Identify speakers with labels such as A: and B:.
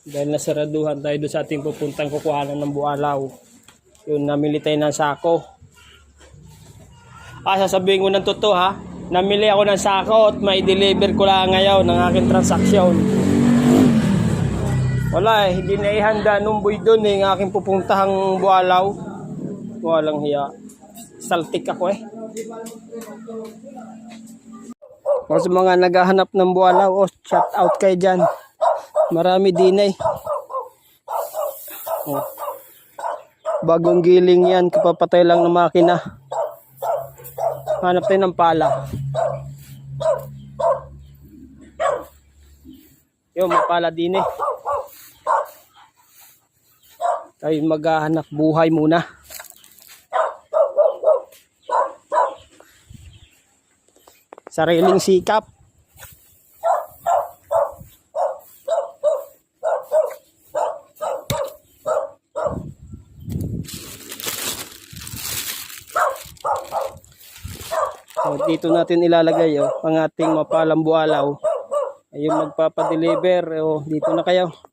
A: Dahil nasaraduhan tayo doon sa ating pupuntang kukuhanan ng bualaw. Yun, namili tayo ng sako. Sasabihin ko ng totoo ha. Namili ako ng sako at may deliver ko lang ngayon ng aking transaksyon. Wala hindi na ihanda nung boy doon ng aking pupuntahang bualaw. Walang hiya. Saltik ako O sa mga naghahanap ng bualaw, shout out kayo dyan. Marami din bagong giling yan, kapapatay lang ng makina. Hanap tayo ng pala. Yung may pala din tayo maghahanap buhay muna. Sariling sikap. Dito natin ilalagay ang ating mapalang bualaw. Ayun magpapadeliver. Dito na kayo.